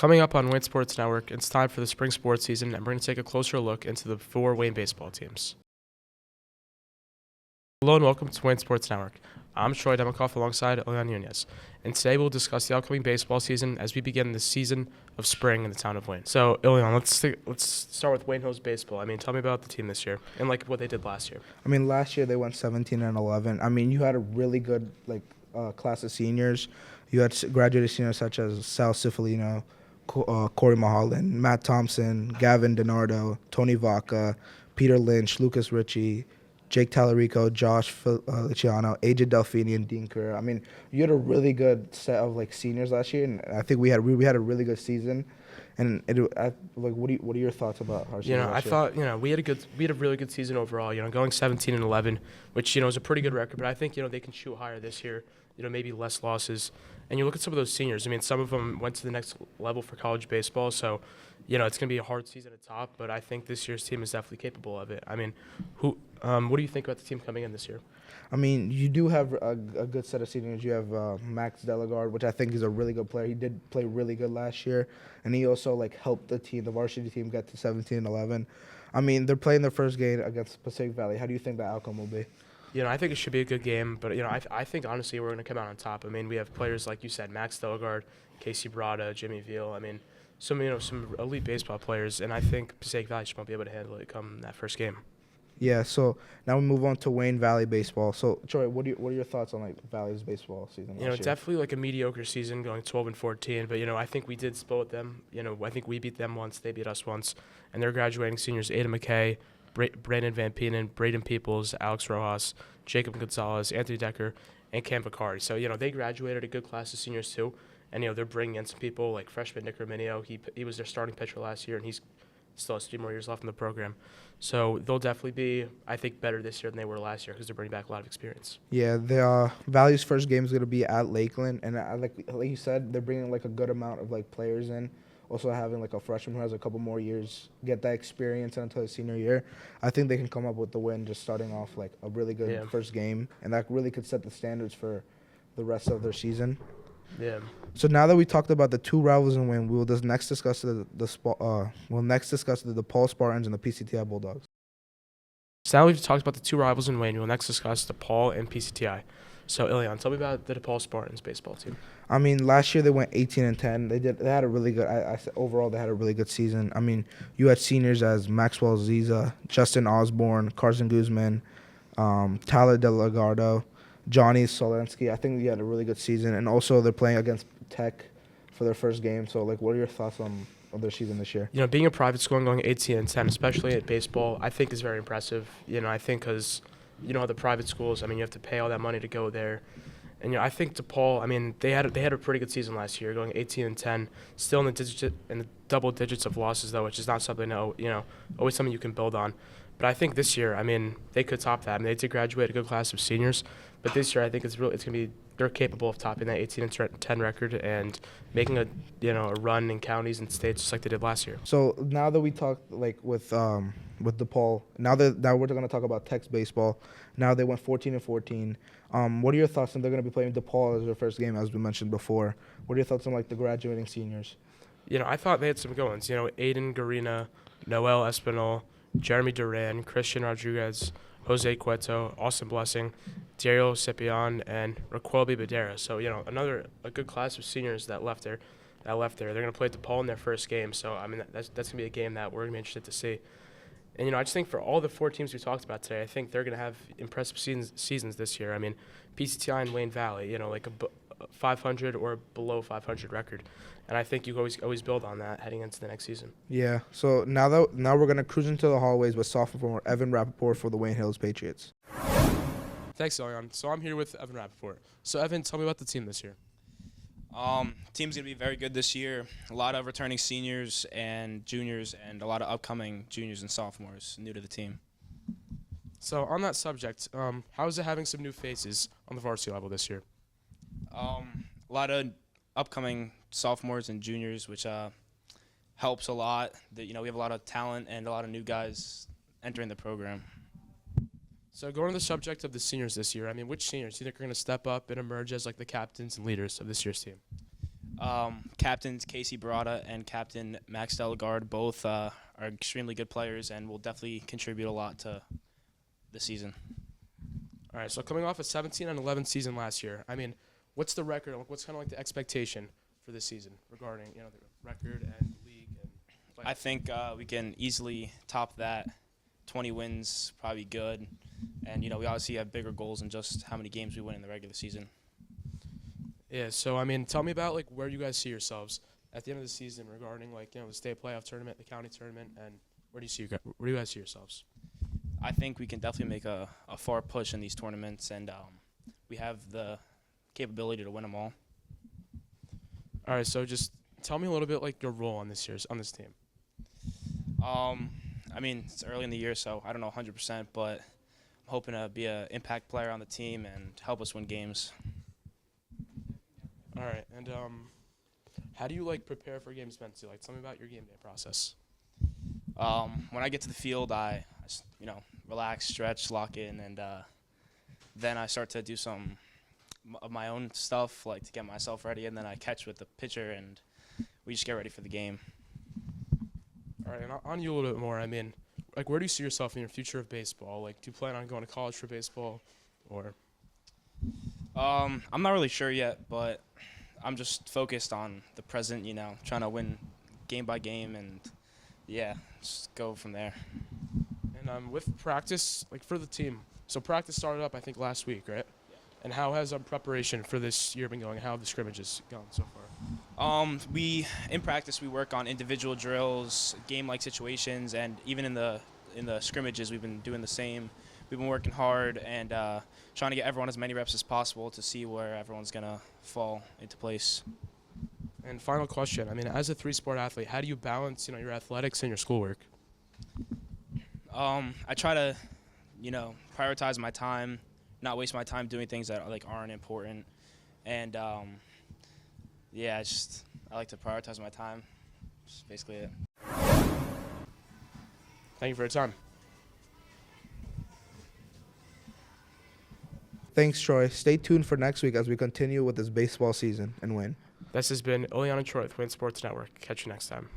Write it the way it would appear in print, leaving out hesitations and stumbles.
Coming up on Wayne Sports Network, it's time for the spring sports season, and we're going to take a closer look into the 4 Wayne baseball teams. Hello and welcome to Wayne Sports Network. I'm Troy Demikoff alongside Ilian Nunez, and today we'll discuss the upcoming baseball season as we begin the season of spring in the town of Wayne. So, Ilian, let's start with Wayne Hills baseball. Tell me about the team this year and what they did last year. Last year they went 17-11. You had a really good class of seniors. You had graduated seniors such as Sal Cifalino, Corey Mahalan, Matt Thompson, Gavin DiNardo, Tony Vaca, Peter Lynch, Lucas Ritchie, Jake Tallarico, Josh Luciano, AJ Delfini, and Dean Kerr. You had a really good set of seniors last year, and I think we had a really good season. And what are your thoughts about our season? I thought we had a really good season overall. Going 17-11, which is a pretty good record. But I think they can shoot higher this year. Maybe less losses. And you look at some of those seniors. Some of them went to the next level for college baseball. So, it's going to be a hard season at top. But I think this year's team is definitely capable of it. What do you think about the team coming in this year? You do have a good set of seniors. You have Max Delegard, which I think is a really good player. He did play really good last year, and he also helped the varsity team, get to 17-11. They're playing their first game against Pacific Valley. How do you think the outcome will be? I think it should be a good game, but I think honestly we're going to come out on top. We have players like you said, Max Delegard, Casey Brada, Jimmy Veal. Some elite baseball players, and I think Passaic Valley just won't be able to handle it come that first game. Yeah, so now we move on to Wayne Valley baseball. So, Troy, what are your thoughts on Valley's baseball season? Definitely a mediocre season, going 12-14. But I think we did split them. I think we beat them once, they beat us once, and they're graduating seniors: Ada McKay, Brandon Van Penen, Braden Peoples, Alex Rojas, Jacob Gonzalez, Anthony Decker, and Cam Vicari. So they graduated a good class of seniors too, and they're bringing in some people like freshman Nick Rominio. He was their starting pitcher last year, and he's still has 3 more years left in the program. So they'll definitely be, I think, better this year than they were last year because they're bringing back a lot of experience. Yeah, the Valley's first game is going to be at Lakeland, and like you said, they're bringing a good amount of players in. Also having a freshman who has a couple more years, get that experience until his senior year. I think they can come up with the win just starting off a really good first game, and that really could set the standards for the rest of their season. Yeah. So now that we talked about the 2 rivals in Wayne, we'll next discuss the DePaul Spartans and the PCTI Bulldogs. So now we've talked about the 2 rivals in Wayne, we'll next discuss DePaul and PCTI. So Ilian, tell me about the DePaul Spartans baseball team. Last year they went 18-10. They had a really good. I said overall they had a really good season. You had seniors as Maxwell Ziza, Justin Osborne, Carson Guzman, Tyler Delagardo, Johnny Solensky. I think they had a really good season, and also they're playing against Tech for their first game. So what are your thoughts on their season this year? Being a private school and going 18-10, especially at baseball, I think is very impressive. I think because the private schools, you have to pay all that money to go there. And I think DePaul, they had a pretty good season last year, going 18-10, still in the double digits of losses though, which is not something always something you can build on. But I think this year, they could top that. They did graduate a good class of seniors, but this year I think it's going to be they're capable of topping that 18-10 record and making a run in counties and states just like they did last year. So now that we talked with DePaul, now we're going to talk about Tech's baseball. Now they went 14-14. What are your thoughts on they're going to be playing DePaul as their first game, as we mentioned before? What are your thoughts on the graduating seniors? I thought they had some good ones. Aiden Garina, Noel Espinal, Jeremy Duran, Christian Rodriguez, Jose Cueto, Austin Blessing, Dario Cipion, and Raquel Badera. So a good class of seniors that left there. They're going to play DePaul in their first game. So that's going to be a game that we're going to be interested to see. And I just think for all the 4 teams we talked about today, I think they're going to have impressive seasons this year. PCTI and Wayne Valley, a 500 or below 500 record, and I think you always build on that heading into the next season. Yeah. So now we're gonna cruise into the hallways with sophomore Evan Rappaport for the Wayne Hills Patriots. Thanks, Ilian. So I'm here with Evan Rappaport. So Evan, tell me about the team this year. Team's going to be very good this year. A lot of returning seniors and juniors and a lot of upcoming juniors and sophomores new to the team. So on that subject, how is it having some new faces on the varsity level this year? A lot of upcoming sophomores and juniors, which helps a lot. We have a lot of talent and a lot of new guys entering the program. So going to the subject of the seniors this year, which seniors do you think are going to step up and emerge as the captains and leaders of this year's team? Captains Casey Barada and Captain Max Delegard both are extremely good players and will definitely contribute a lot to the season. All right, so coming off a 17-11 season last year, I mean, what's the record? What's kind of like the expectation for this season regarding the record and league and playoff? I think we can easily top that. 20 wins, probably good. And, we obviously have bigger goals than just how many games we win in the regular season. Yeah, so I mean, tell me about where you guys see yourselves at the end of the season regarding the state playoff tournament, the county tournament, and where do you guys see yourselves? I think we can definitely make a far push in these tournaments, and we have the capability to win them all. All right, so just tell me a little bit your role on this team. I mean, it's early in the year, so I don't know 100%, but I'm hoping to be an impact player on the team and help us win games. All right, and how do you prepare for games mentally? Tell me about your game day process. When I get to the field, I relax, stretch, lock in, and then I start to do some of my own stuff, to get myself ready, and then I catch with the pitcher, and we just get ready for the game. All right, and on you a little bit more. I mean, where do you see yourself in your future of baseball? Do you plan on going to college for baseball, or? I'm not really sure yet, but I'm just focused on the present, trying to win game by game and, just go from there. And with practice, for the team, so practice started up, I think, last week, right? Yeah. And how has preparation for this year been going? How have the scrimmages gone so far? In practice, we work on individual drills, game-like situations, and even in the scrimmages, we've been doing the same. We've been working hard and trying to get everyone as many reps as possible to see where everyone's going to fall into place. And final question, I mean, as a three-sport athlete, how do you balance, your athletics and your schoolwork? I try to, prioritize my time, not waste my time doing things that aren't important. And, I like to prioritize my time. That's basically it. Thank you for your time. Thanks, Troy. Stay tuned for next week as we continue with this baseball season and win. This has been Ilian and Troy with Win Sports Network. Catch you next time.